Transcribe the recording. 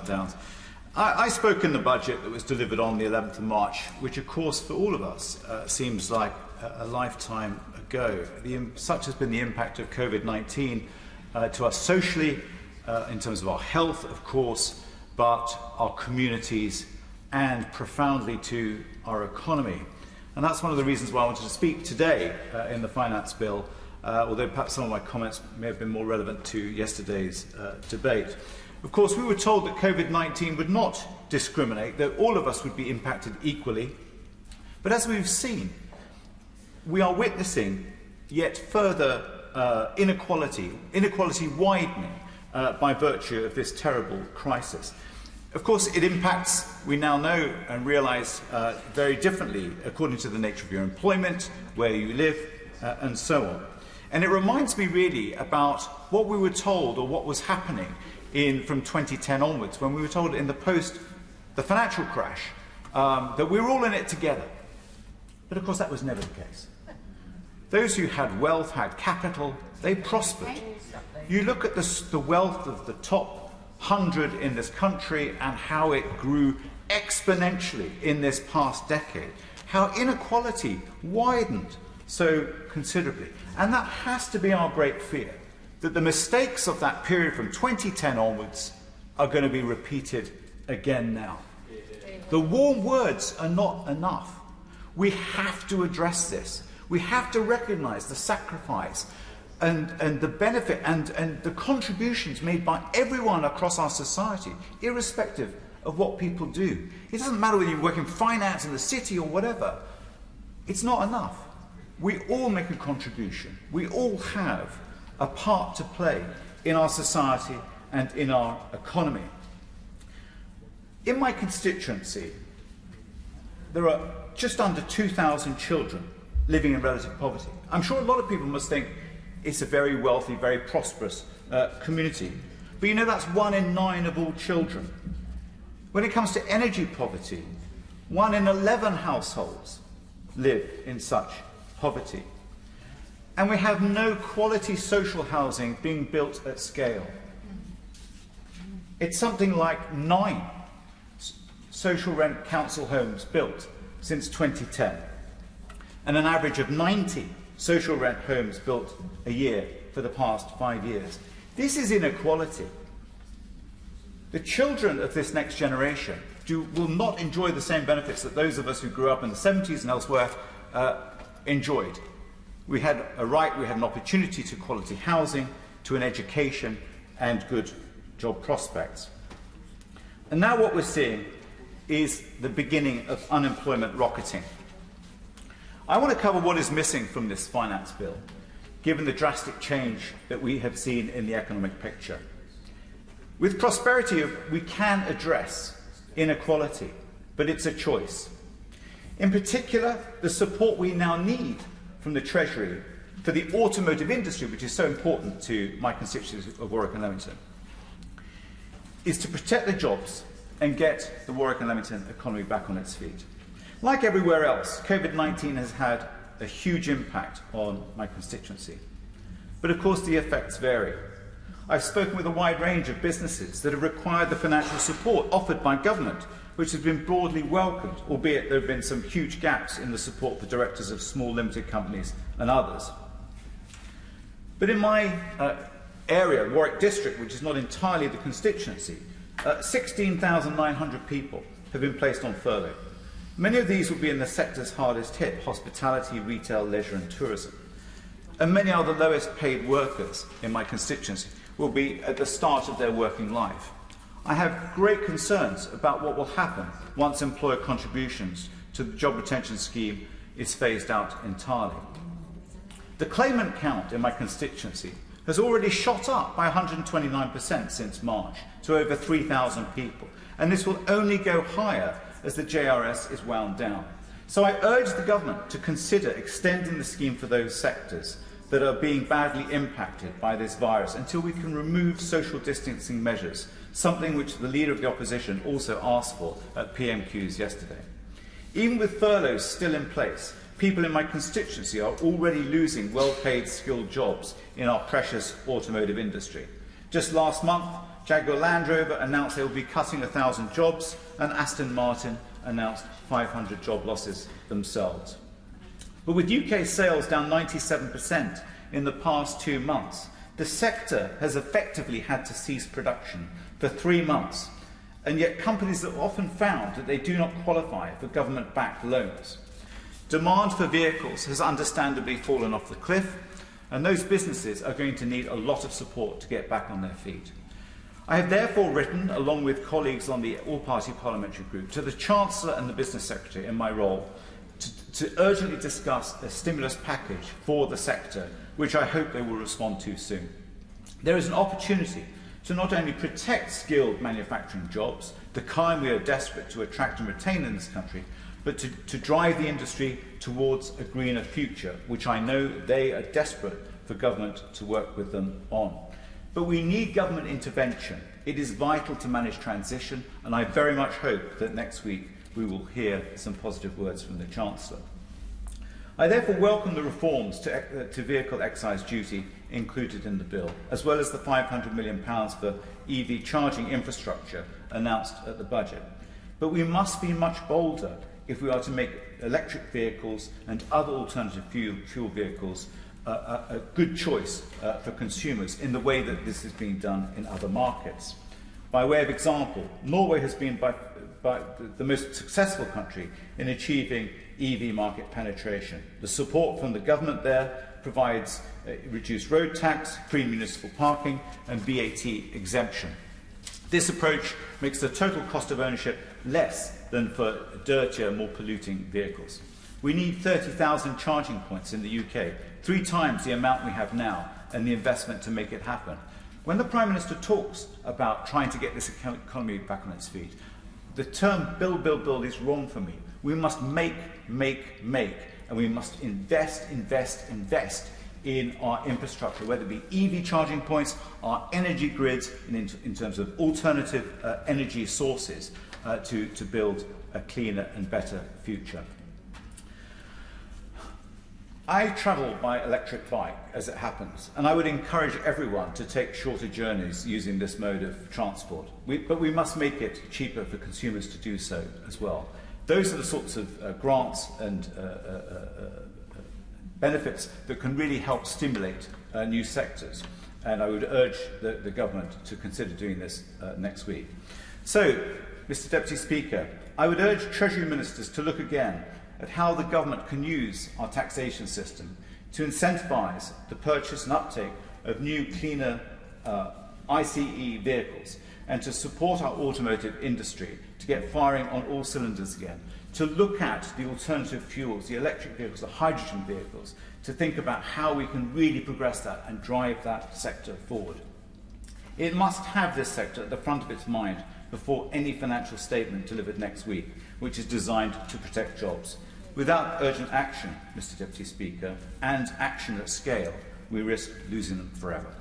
shutdowns. I spoke in the budget that was delivered on the 11th of March, which of course for all of us seems like a lifetime ago. Such has been the impact of COVID-19 to us socially, in terms of our health, of course, but our communities and profoundly to our economy. And that's one of the reasons why I wanted to speak today in the Finance Bill, although perhaps some of my comments may have been more relevant to yesterday's debate. Of course, we were told that COVID-19 would not discriminate, that all of us would be impacted equally. But as we've seen, we are witnessing yet further inequality widening by virtue of this terrible crisis. Of course, it impacts, we now know and realise, very differently according to the nature of your employment, where you live, and so on. And it reminds me really about what we were told or what was happening from 2010 onwards, when we were told in the financial crash, that we were all in it together. But of course that was never the case. Those who had wealth, had capital, they prospered. You look at the wealth of the top 100 in this country and how it grew exponentially in this past decade, how inequality widened so considerably. And that has to be our great fear, that the mistakes of that period from 2010 onwards are going to be repeated again now. The warm words are not enough. We have to address this. We have to recognise the sacrifice and the benefit and the contributions made by everyone across our society, irrespective of what people do. It doesn't matter whether you work in finance in the city or whatever. It's not enough. We all make a contribution. We all have a part to play in our society and in our economy. In my constituency, there are just under 2,000 children living in relative poverty. I'm sure a lot of people must think it's a very wealthy, very prosperous community. But you know, that's 1 in 9 of all children. When it comes to energy poverty, 1 in 11 households live in such poverty. And we have no quality social housing being built at scale. It's something like 9 social rent council homes built since 2010, and an average of 90 social rent homes built a year for the past 5 years. This is inequality. The children of this next generation will not enjoy the same benefits that those of us who grew up in the 70s and elsewhere enjoyed. We had a right, we had an opportunity to quality housing, to an education and good job prospects. And now what we're seeing is the beginning of unemployment rocketing. I want to cover what is missing from this finance bill, given the drastic change that we have seen in the economic picture. With prosperity, we can address inequality, but it's a choice. In particular, the support we now need from the Treasury for the automotive industry, which is so important to my constituents of Warwick and Leamington, is to protect the jobs and get the Warwick and Leamington economy back on its feet. Like everywhere else, COVID-19 has had a huge impact on my constituency. But of course the effects vary. I've spoken with a wide range of businesses that have required the financial support offered by government, which has been broadly welcomed, albeit there have been some huge gaps in the support for directors of small limited companies and others. But in my area, Warwick District, which is not entirely the constituency, 16,900 people have been placed on furlough. Many of these will be in the sectors hardest hit: hospitality, retail, leisure and tourism. And many are the lowest paid workers in my constituency, will be at the start of their working life. I have great concerns about what will happen once employer contributions to the job retention scheme is phased out entirely. The claimant count in my constituency has already shot up by 129% since March to over 3,000 people, and this will only go higher as the JRS is wound down. So I urge the government to consider extending the scheme for those sectors that are being badly impacted by this virus until we can remove social distancing measures, something which the Leader of the Opposition also asked for at PMQs yesterday. Even with furloughs still in place, people in my constituency are already losing well-paid skilled jobs in our precious automotive industry. Just last month, Jaguar Land Rover announced they will be cutting 1,000 jobs, and Aston Martin announced 500 job losses themselves. But with UK sales down 97% in the past 2 months, the sector has effectively had to cease production for 3 months, and yet companies have often found that they do not qualify for government-backed loans. Demand for vehicles has understandably fallen off the cliff, and those businesses are going to need a lot of support to get back on their feet. I have therefore written, along with colleagues on the all-party parliamentary group, to the Chancellor and the Business Secretary in my role to urgently discuss a stimulus package for the sector, which I hope they will respond to soon. There is an opportunity to not only protect skilled manufacturing jobs, the kind we are desperate to attract and retain in this country, but to drive the industry towards a greener future, which I know they are desperate for government to work with them on. But we need government intervention. It is vital to manage transition, and I very much hope that next week we will hear some positive words from the Chancellor. I therefore welcome the reforms to vehicle excise duty included in the bill, as well as the £500 million for EV charging infrastructure announced at the budget. But we must be much bolder if we are to make electric vehicles and other alternative fuel vehicles a good choice for consumers in the way that this is being done in other markets. By way of example, Norway has been by the most successful country in achieving EV market penetration. The support from the government there provides reduced road tax, free municipal parking and VAT exemption. This approach makes the total cost of ownership less than for dirtier, more polluting vehicles. We need 30,000 charging points in the UK, 3 times the amount we have now, and the investment to make it happen. When the Prime Minister talks about trying to get this economy back on its feet, the term build, build, build is wrong for me. We must make, and we must invest in our infrastructure, whether it be EV charging points, our energy grids, and in terms of alternative energy sources to build a cleaner and better future. I travel by electric bike, as it happens, and I would encourage everyone to take shorter journeys using this mode of transport. But we must make it cheaper for consumers to do so as well. Those are the sorts of grants and benefits that can really help stimulate new sectors, and I would urge the government to consider doing this next week. So, Mr. Deputy Speaker, I would urge Treasury Ministers to look again at how the government can use our taxation system to incentivise the purchase and uptake of new, cleaner ICE vehicles, and to support our automotive industry to get firing on all cylinders again, to look at the alternative fuels, the electric vehicles, the hydrogen vehicles, to think about how we can really progress that and drive that sector forward. It must have this sector at the front of its mind before any financial statement delivered next week, which is designed to protect jobs. Without urgent action, Mr. Deputy Speaker, and action at scale, we risk losing them forever.